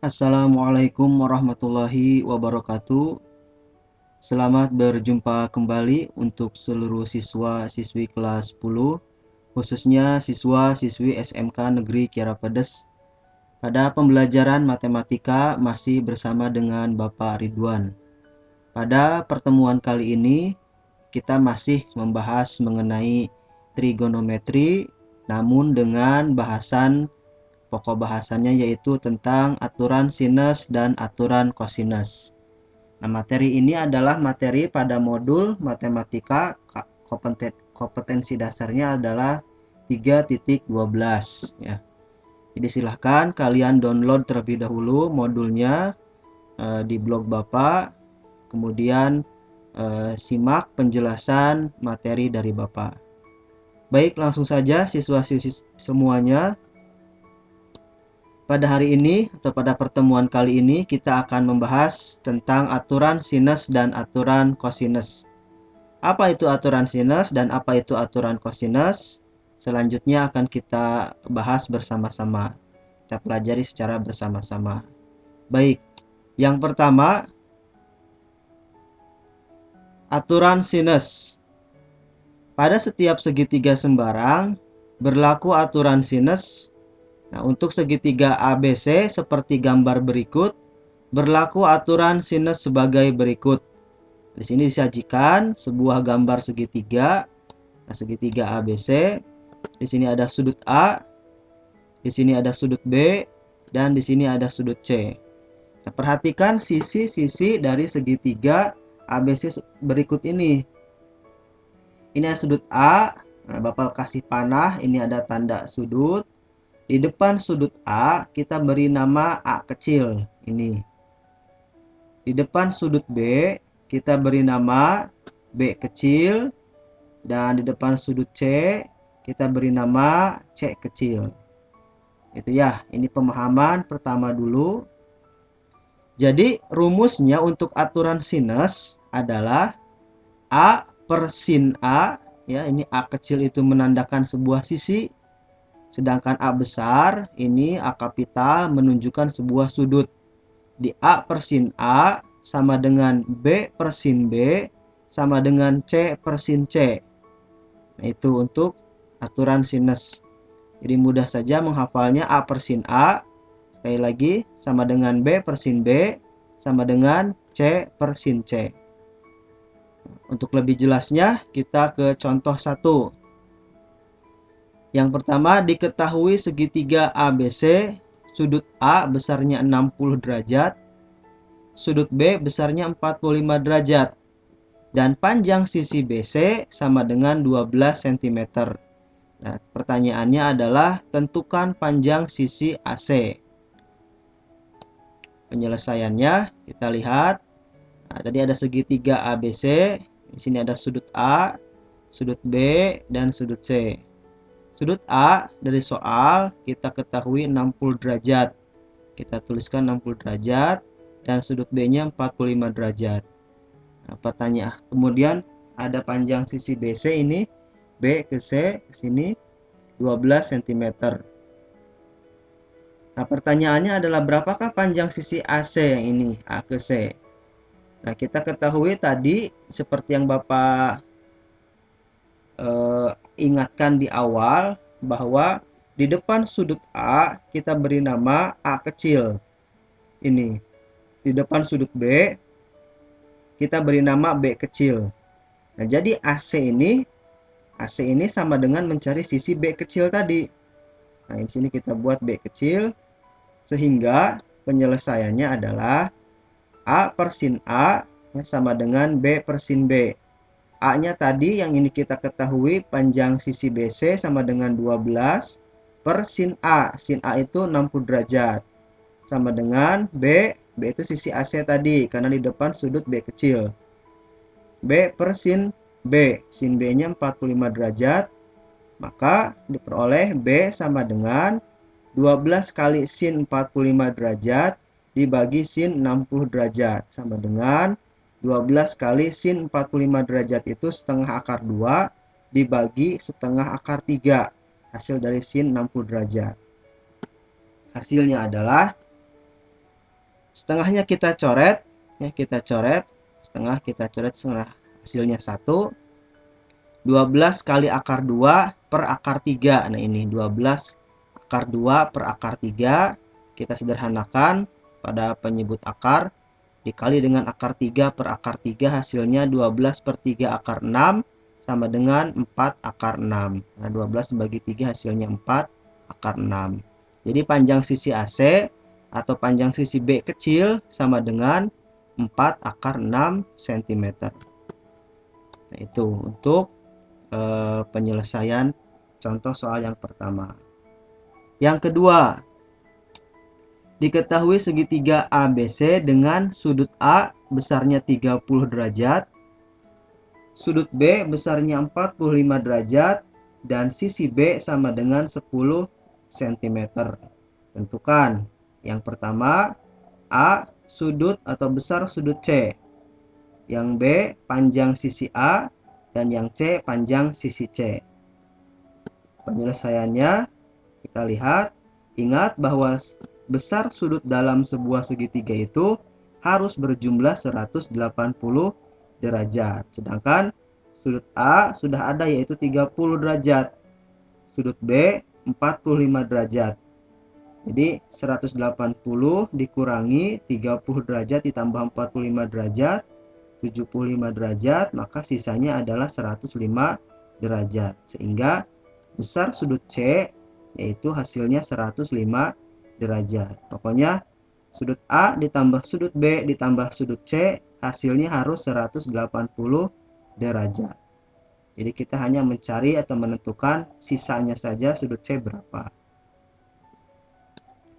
Assalamualaikum warahmatullahi wabarakatuh. Selamat berjumpa kembali untuk seluruh siswa-siswi kelas 10, khususnya siswa-siswi SMK Negeri Kiara Pedes. Pada pembelajaran matematika masih bersama dengan Bapak Ridwan. Pada pertemuan kali ini kita masih membahas mengenai trigonometri, namun dengan bahasan pokok bahasannya yaitu tentang aturan sinus dan aturan kosinus. Nah, materi ini adalah materi pada modul matematika kompetensi dasarnya adalah 3.12 ya. Jadi silahkan kalian download terlebih dahulu modulnya di blog Bapak, kemudian simak penjelasan materi dari Bapak. Baik, langsung saja siswa-siswi semuanya. Pada hari ini atau pada pertemuan kali ini kita akan membahas tentang aturan sinus dan aturan kosinus. Apa itu aturan sinus dan apa itu aturan kosinus? Selanjutnya akan kita bahas bersama-sama. Kita pelajari secara bersama-sama. Baik, yang pertama aturan sinus. Pada setiap segitiga sembarang berlaku aturan sinus. Nah, untuk segitiga ABC seperti gambar berikut, berlaku aturan sinus sebagai berikut. Di sini disajikan sebuah gambar segitiga. Nah, segitiga ABC. Di sini ada sudut A, di sini ada sudut B, dan di sini ada sudut C. Nah, perhatikan sisi-sisi dari segitiga ABC berikut ini. Ini ada sudut A. Nah, Bapak kasih panah, ini ada tanda sudut. Di depan sudut A, kita beri nama A kecil, ini. Di depan sudut B, kita beri nama B kecil. Dan di depan sudut C, kita beri nama C kecil. Itu ya, ini pemahaman pertama dulu. Jadi, rumusnya untuk aturan sinus adalah A per sin A. Ya, ini A kecil itu menandakan sebuah sisi. Sedangkan A besar, ini A kapital menunjukkan sebuah sudut. Di A per sin A sama dengan B per sin B sama dengan C per sin C. Nah, itu untuk aturan sinus. Jadi mudah saja menghafalnya A per sin A. Sekali lagi, sama dengan B per sin B sama dengan C per sin C. Untuk lebih jelasnya, kita ke contoh 1. Yang pertama, diketahui segitiga ABC, sudut A besarnya 60 derajat, sudut B besarnya 45 derajat, dan panjang sisi BC sama dengan 12 cm. Nah, pertanyaannya adalah tentukan panjang sisi AC. Penyelesaiannya kita lihat. Nah, tadi ada segitiga ABC, di sini ada sudut A, sudut B, dan sudut C. Sudut A dari soal kita ketahui 60 derajat. Kita tuliskan 60 derajat dan sudut B-nya 45 derajat. Nah, pertanyaan. Kemudian ada panjang sisi BC ini B ke C ke sini 12 cm. Nah, pertanyaannya adalah berapakah panjang sisi AC yang ini A ke C? Nah, kita ketahui tadi seperti yang Bapak ingatkan di awal bahwa di depan sudut A kita beri nama A kecil. Ini. Di depan sudut B kita beri nama B kecil. Nah, jadi AC ini sama dengan mencari sisi B kecil tadi. Nah, di sini kita buat B kecil sehingga penyelesaiannya adalah A per sin A sama dengan B per sin B. A-nya tadi yang ini kita ketahui panjang sisi BC sama dengan 12 per sin A. Sin A itu 60 derajat. Sama dengan B. B itu sisi AC tadi karena di depan sudut B kecil. B per sin B. Sin B-nya 45 derajat. Maka diperoleh B sama dengan 12 kali sin 45 derajat dibagi sin 60 derajat. Sama dengan 12 kali sin 45 derajat itu setengah akar 2 dibagi setengah akar 3. Hasil dari sin 60 derajat. Hasilnya adalah setengahnya kita coret, ya kita coret, setengah kita coret, setengah hasilnya 1. 12 kali akar 2 per akar 3. Nah ini 12 akar 2 per akar 3. Kita sederhanakan pada penyebut akar. Dikali dengan akar 3 per akar 3 hasilnya 12 per 3 akar 6 sama dengan 4 akar 6. Nah 12 bagi 3 hasilnya 4 akar 6. Jadi panjang sisi AC atau panjang sisi B kecil sama dengan 4 akar 6 cm. Nah itu untuk penyelesaian contoh soal yang pertama. Yang kedua, diketahui segitiga ABC dengan sudut A besarnya 30 derajat, sudut B besarnya 45 derajat, dan sisi B sama dengan 10 cm. Tentukan. Yang pertama, A sudut atau besar sudut C. Yang B panjang sisi A dan yang C panjang sisi C. Penyelesaiannya kita lihat, ingat bahwa besar sudut dalam sebuah segitiga itu harus berjumlah 180 derajat. Sedangkan sudut A sudah ada yaitu 30 derajat. Sudut B 45 derajat. Jadi 180 dikurangi 30 derajat ditambah 45 derajat, 75 derajat, maka sisanya adalah 105 derajat. Sehingga besar sudut C yaitu hasilnya 105 derajat. Pokoknya sudut A ditambah sudut B ditambah sudut C hasilnya harus 180 derajat. Jadi kita hanya mencari atau menentukan sisanya saja sudut C berapa.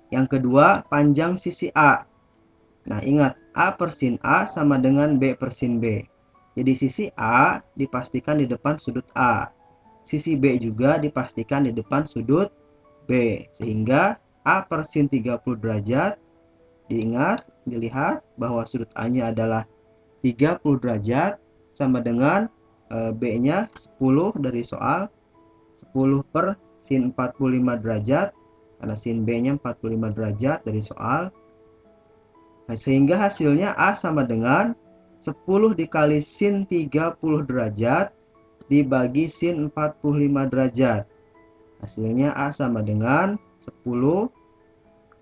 Yang kedua, panjang sisi A. Nah, ingat, A per sin A sama dengan B per sin B. Jadi sisi A dipastikan di depan sudut A. Sisi B juga dipastikan di depan sudut B. Sehingga A per sin 30 derajat. Diingat, dilihat bahwa sudut A-nya adalah 30 derajat sama dengan B-nya 10 dari soal. 10 per sin 45 derajat. Karena sin B-nya 45 derajat dari soal. Nah, sehingga hasilnya A sama dengan 10 dikali sin 30 derajat dibagi sin 45 derajat. Hasilnya A sama dengan 10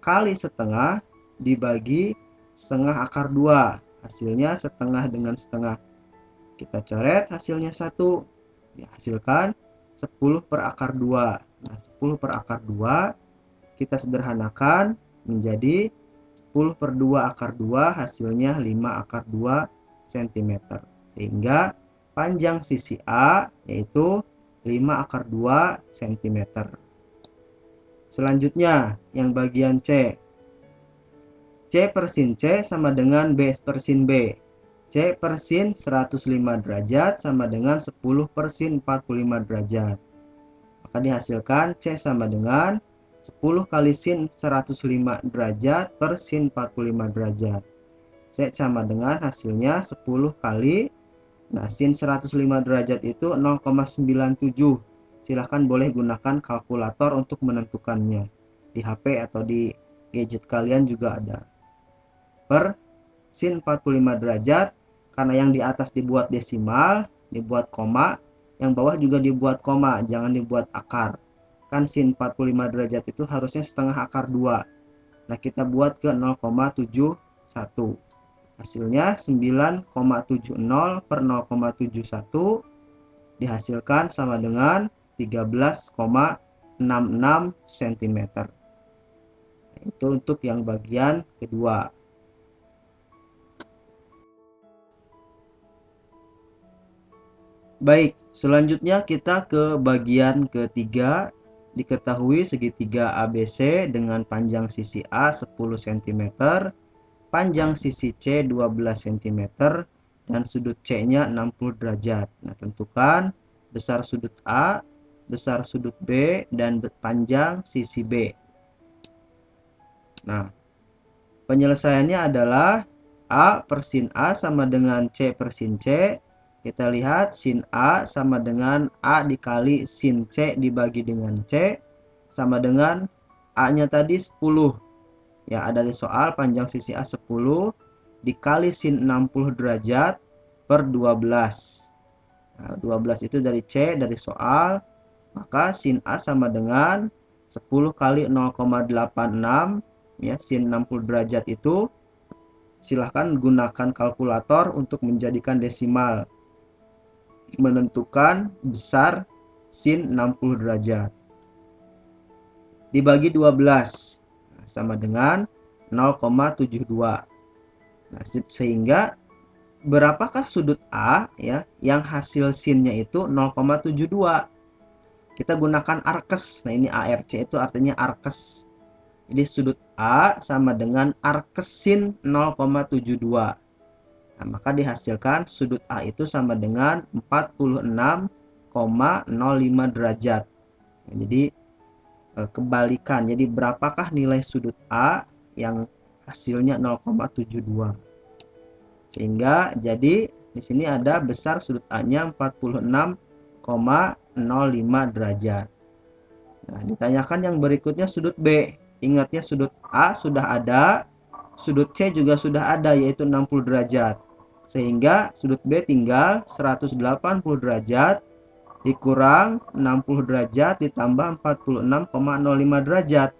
kali setengah dibagi setengah akar 2. Hasilnya setengah dengan setengah. Kita coret hasilnya 1. Dihasilkan 10 per akar 2. Nah, 10 per akar 2 kita sederhanakan menjadi 10 per 2 akar 2 hasilnya 5 akar 2 cm. Sehingga panjang sisi A yaitu 5 akar 2 cm. Selanjutnya yang bagian C. C per sin C sama dengan B per sin B. C per sin 105 derajat sama dengan 10 per sin 45 derajat. Maka dihasilkan C sama dengan 10 kali sin 105 derajat per sin 45 derajat. C sama dengan hasilnya 10 kali. Nah, sin 105 derajat itu 0,97. Silahkan boleh gunakan kalkulator untuk menentukannya. Di HP atau di gadget kalian juga ada. Per sin 45 derajat. Karena yang di atas dibuat desimal, dibuat koma. Yang bawah juga dibuat koma, jangan dibuat akar. Kan sin 45 derajat itu harusnya setengah akar 2. Nah, kita buat ke 0,71. Hasilnya 9,70 per 0,71 dihasilkan sama dengan 13,66 cm. Itu untuk yang bagian kedua. Baik, selanjutnya kita ke bagian ketiga. Diketahui segitiga ABC dengan panjang sisi A 10 cm, panjang sisi C 12 cm, dan sudut C-nya 60 derajat. Nah, tentukan besar sudut A, besar sudut B, dan panjang sisi B. Nah, penyelesaiannya adalah A per sin A sama dengan C per sin C. Kita lihat sin A sama dengan A dikali sin C dibagi dengan C sama dengan A-nya tadi 10. Ya, ada di soal panjang sisi A 10 dikali sin 60 derajat per 12. Nah, 12 itu dari C dari soal, maka sin A sama dengan 10 kali 0,86 ya, sin 60 derajat itu silahkan gunakan kalkulator untuk menjadikan desimal, menentukan besar sin 60 derajat. Dibagi 12 sama dengan 0,72. Nah, sehingga berapakah sudut A ya yang hasil sinnya itu 0,72? Kita gunakan arkes. Nah, ini ARC itu artinya arkes. Jadi sudut A sama dengan arkes sin 0,72. Nah, maka dihasilkan sudut A itu sama dengan 46,05 derajat. Nah, jadi kebalikan. Jadi berapakah nilai sudut A yang hasilnya 0,72? Sehingga jadi di sini ada besar sudut A-nya 46,05 derajat. Nah, ditanyakan yang berikutnya sudut B. Ingatnya sudut A sudah ada, sudut C juga sudah ada yaitu 60 derajat. Sehingga sudut B tinggal 180 derajat dikurang 60 derajat ditambah 46,05 derajat.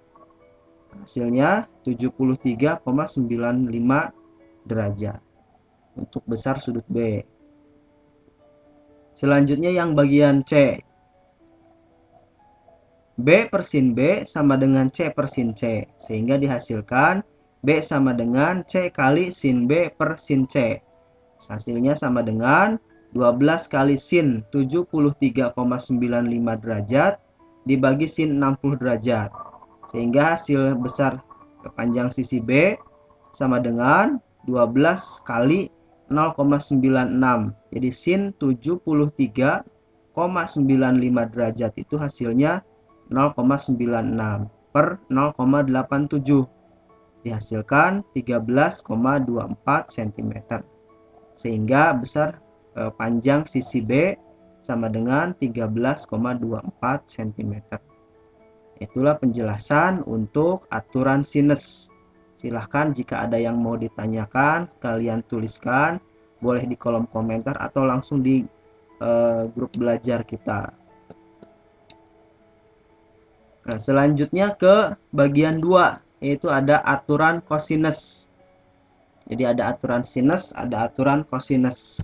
Hasilnya 73,95 derajat untuk besar sudut B. Selanjutnya yang bagian C. B per sin B sama dengan C per sin C. Sehingga dihasilkan B sama dengan C kali sin B per sin C. Hasilnya sama dengan 12 kali sin 73,95 derajat dibagi sin 60 derajat. Sehingga hasil besar panjang sisi B sama dengan 12 kali 0,96. Jadi sin 73,95 derajat itu hasilnya 0,96 per 0,87. Dihasilkan 13,24 cm. Sehingga besar panjang sisi B sama dengan 13,24 cm. Itulah penjelasan untuk aturan sinus. Silahkan jika ada yang mau ditanyakan, kalian tuliskan, boleh di kolom komentar atau langsung di grup belajar kita. Nah, selanjutnya ke bagian 2, yaitu ada aturan kosinus. Jadi ada aturan sinus, ada aturan kosinus.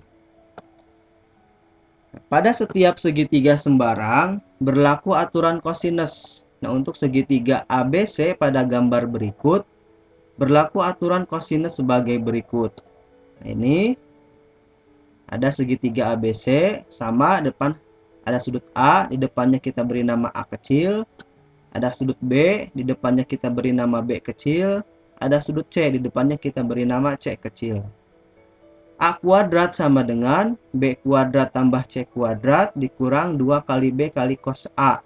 Pada setiap segitiga sembarang berlaku aturan kosinus. Nah, untuk segitiga ABC pada gambar berikut berlaku aturan kosinus sebagai berikut. Nah, ini ada segitiga ABC sama depan ada sudut A, di depannya kita beri nama A kecil. Ada sudut B, di depannya kita beri nama B kecil. Ada sudut C, di depannya kita beri nama C kecil. A kuadrat sama dengan B kuadrat tambah C kuadrat dikurang 2 kali B kali cos A.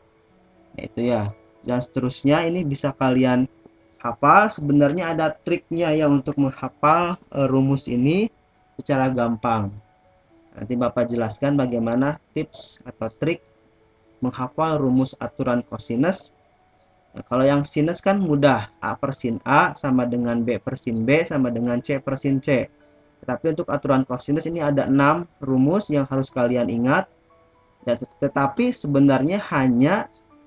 Itu ya. Dan seterusnya ini bisa kalian hafal. Sebenarnya ada triknya ya untuk menghafal rumus ini secara gampang. Nanti Bapak jelaskan bagaimana tips atau trik menghafal rumus aturan kosinus. Nah, kalau yang sinus kan mudah. A per sin A sama dengan B per sin B sama dengan C per sin C. Tetapi untuk aturan kosinus ini ada 6 rumus yang harus kalian ingat. Tetapi sebenarnya hanya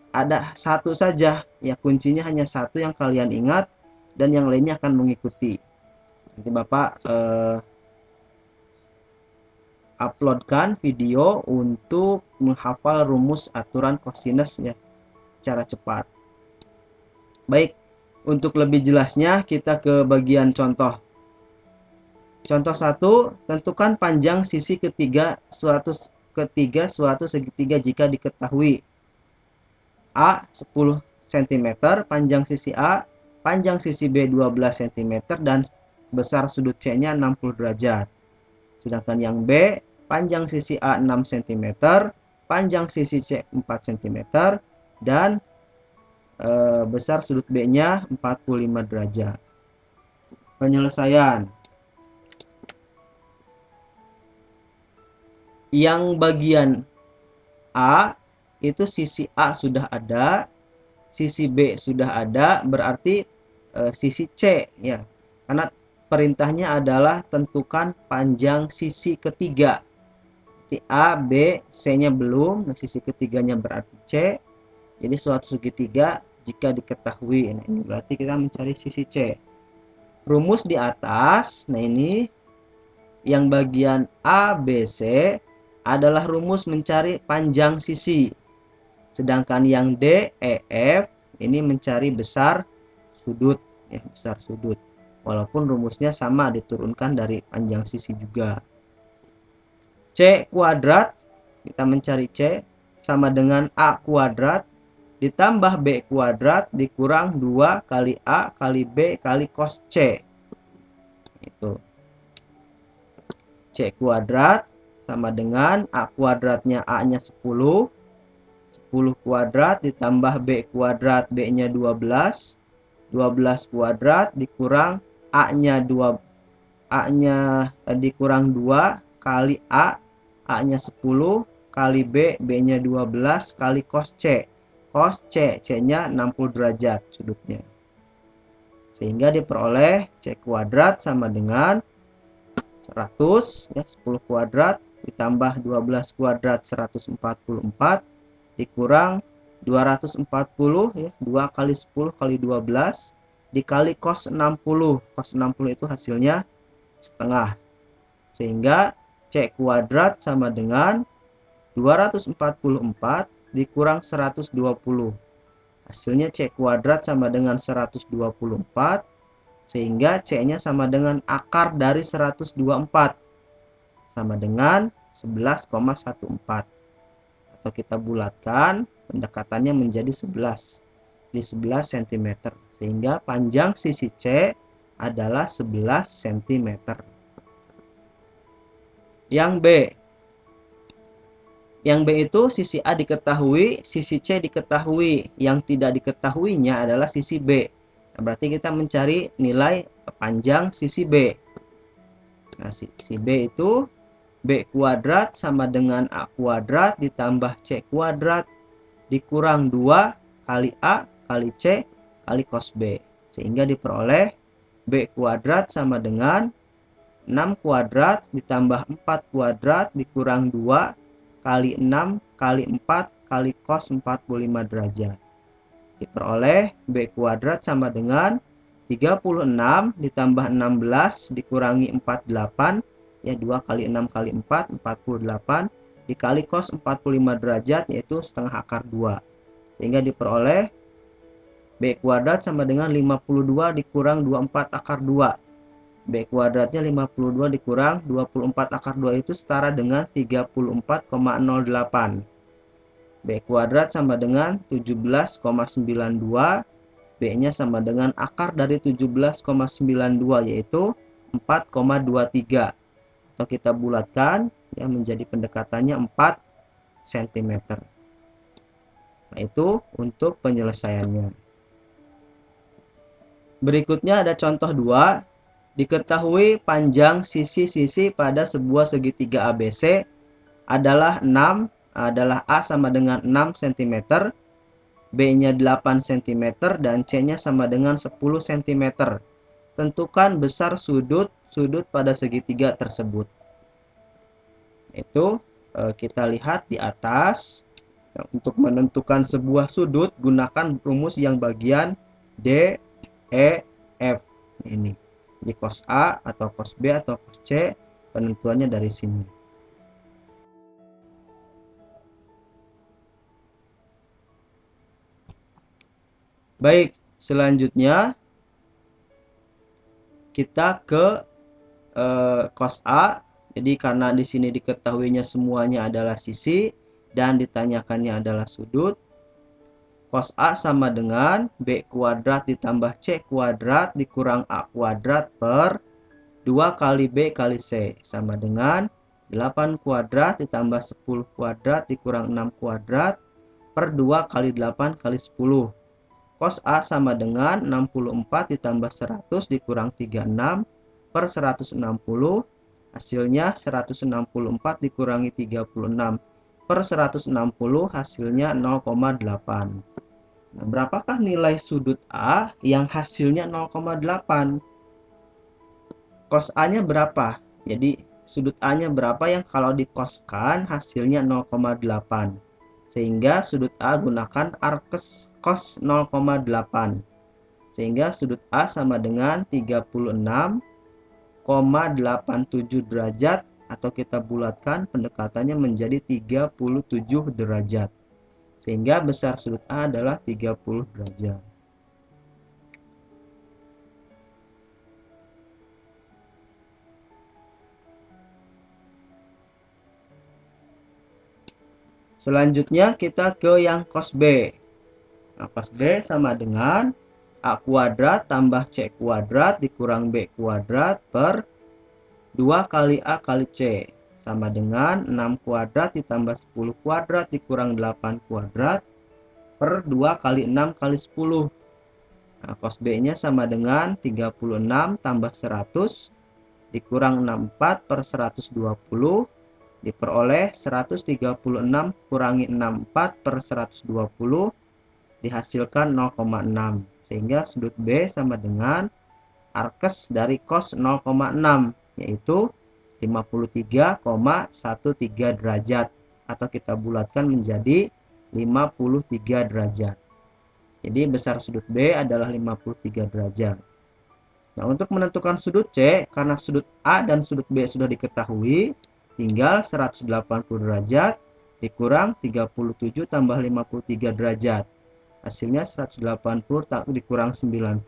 ada satu saja. Ya, kuncinya hanya satu yang kalian ingat dan yang lainnya akan mengikuti. Nanti Bapak uploadkan video untuk menghafal rumus aturan kosinus ya secara cepat. Baik, untuk lebih jelasnya kita ke bagian contoh. Contoh 1, tentukan panjang sisi ketiga suatu segitiga jika diketahui A 10 cm, panjang sisi A, panjang sisi B 12 cm dan besar sudut C-nya 60 derajat. Sedangkan yang B, panjang sisi A 6 cm, panjang sisi C 4 cm dan besar sudut B-nya 45 derajat. Penyelesaian. Yang bagian A itu sisi A sudah ada, sisi B sudah ada, berarti sisi C ya. Karena perintahnya adalah tentukan panjang sisi ketiga. Jadi A, B, C-nya belum, nah sisi ketiganya berarti C. Jadi suatu segitiga jika diketahui. Nah, ini berarti kita mencari sisi C. Rumus di atas, nah ini yang bagian A, B, C adalah rumus mencari panjang sisi. Sedangkan yang D, E, F ini mencari besar sudut, ya, besar sudut. Walaupun rumusnya sama, diturunkan dari panjang sisi juga. C kuadrat, kita mencari C sama dengan A kuadrat ditambah B kuadrat dikurang 2 kali A kali B kali cos C. Itu. C kuadrat sama dengan A kuadratnya A-nya 10. 10 kuadrat ditambah B kuadrat, B-nya 12. 12 kuadrat dikurang A-nya 2, A-nya dikurang 2 kali A-nya 10 kali B, B-nya 12 kali cos C. Cos C, C-nya 60 derajat sudutnya. Sehingga diperoleh C kuadrat sama dengan 100 ya, 10 kuadrat ditambah 12 kuadrat 144 dikurang 240 ya, 2 kali 10 kali 12 dikali cos 60. Cos 60 itu hasilnya setengah. Sehingga C kuadrat sama dengan 244 dikurang 120. Hasilnya C kuadrat sama dengan 124. Sehingga C-nya sama dengan akar dari 124. Sama dengan 11,14. Atau kita bulatkan, pendekatannya menjadi 11. Di 11 cm. Sehingga panjang sisi C adalah 11 cm. Yang B. Yang B itu sisi A diketahui, sisi C diketahui. Yang tidak diketahuinya adalah sisi B. Nah, berarti kita mencari nilai panjang sisi B. Nah, sisi B itu B kuadrat sama dengan A kuadrat ditambah C kuadrat dikurang 2 kali A kali C kali cos B. Sehingga diperoleh B kuadrat sama dengan 6 kuadrat ditambah 4 kuadrat dikurang 2 kali 6 kali 4 kali cos 45 derajat. Diperoleh B kuadrat sama dengan 36 ditambah 16 dikurangi 48 ya, 2 kali 6 kali 4 48 dikali cos 45 derajat yaitu setengah akar 2. Sehingga diperoleh B kuadrat sama dengan 52 dikurang 24 akar 2. B kuadratnya 52 dikurang 24 akar 2 itu setara dengan 34,08. B kuadrat sama dengan 17,92. B-nya sama dengan akar dari 17,92 yaitu 4,23. Atau kita bulatkan ya menjadi pendekatannya 4 cm. Nah, itu untuk penyelesaiannya. Berikutnya ada contoh 2. Diketahui panjang sisi-sisi pada sebuah segitiga ABC adalah 6, adalah A sama dengan 6 cm, B-nya 8 cm, dan C-nya sama dengan 10 cm. Tentukan besar sudut pada segitiga tersebut. Itu kita lihat di atas. Untuk menentukan sebuah sudut, gunakan rumus yang bagian D, E, F. Ini. Di cos A atau cos B atau cos C, penentuannya dari sini. Baik, selanjutnya kita ke cos A. Jadi karena di sini diketahuinya semuanya adalah sisi dan ditanyakannya adalah sudut. Cos A sama dengan B kuadrat ditambah C kuadrat dikurang A kuadrat per 2 kali B kali C sama dengan 8 kuadrat ditambah 10 kuadrat dikurang 6 kuadrat per 2 kali 8 kali 10. Cos A sama dengan 64 ditambah 100 dikurang 36 per 160. Hasilnya 164 dikurangi 36 per 160 hasilnya 0,8. Nah, berapakah nilai sudut A yang hasilnya 0,8? Cos A-nya berapa? Jadi sudut A-nya berapa yang kalau dikoskan hasilnya 0,8. Sehingga sudut A gunakan arkes cos 0,8. Sehingga sudut A sama dengan 36,87 derajat, atau kita bulatkan pendekatannya menjadi 37 derajat. Sehingga besar sudut A adalah 30 derajat. Selanjutnya kita ke yang cos B. Nah, cos B sama dengan A kuadrat tambah C kuadrat dikurang B kuadrat per 2 kali A kali C. Sama dengan 6 kuadrat ditambah 10 kuadrat dikurang 8 kuadrat per 2 kali 6 kali 10. Nah, cos B-nya sama dengan 36 tambah 100 dikurang 64 per 120 diperoleh 136 kurangi 64 per 120 dihasilkan 0,6. Sehingga sudut B sama dengan arkes dari cos 0,6 yaitu 53,13 derajat, atau kita bulatkan menjadi 53 derajat. Jadi besar sudut B adalah 53 derajat. Nah, untuk menentukan sudut C, karena sudut A dan sudut B sudah diketahui, tinggal 180 derajat dikurang 37 tambah 53 derajat. Hasilnya 180 dikurang 90,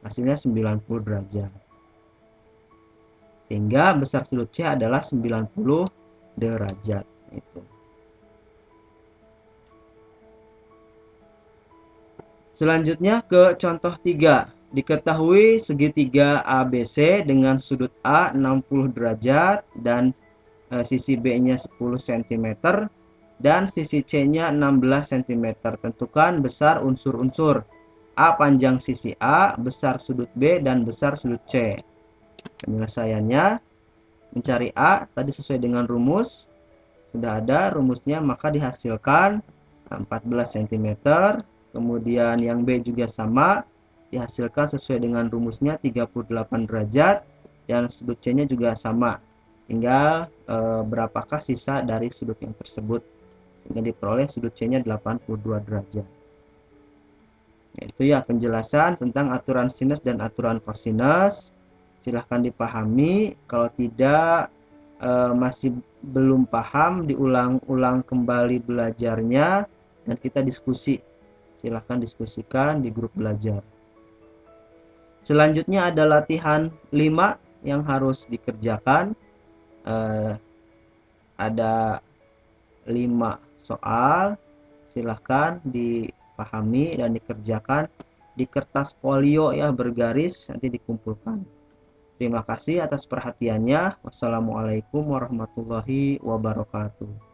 hasilnya 90 derajat. Sehingga besar sudut C adalah 90 derajat. Itu. Selanjutnya ke contoh 3. Diketahui segitiga ABC dengan sudut A 60 derajat dan sisi B-nya 10 cm dan sisi C-nya 16 cm. Tentukan besar unsur-unsur A panjang sisi A, besar sudut B, dan besar sudut C. Penyelesaiannya, mencari A tadi sesuai dengan rumus. Sudah ada rumusnya, maka dihasilkan 14 cm. Kemudian yang B juga sama, dihasilkan sesuai dengan rumusnya 38 derajat, dan sudut C-nya juga sama. Tinggal berapakah sisa dari sudut yang tersebut, sehingga diperoleh sudut C-nya 82 derajat. Itu ya penjelasan tentang aturan sinus dan aturan kosinus. Silahkan dipahami. Kalau tidak masih belum paham, diulang-ulang kembali belajarnya dan kita diskusi. Silahkan diskusikan di grup belajar. Selanjutnya ada latihan 5 yang harus dikerjakan. Ada 5 soal. Silahkan dipahami dan dikerjakan di kertas folio ya, bergaris, nanti dikumpulkan. Terima kasih atas perhatiannya. Wassalamualaikum warahmatullahi wabarakatuh.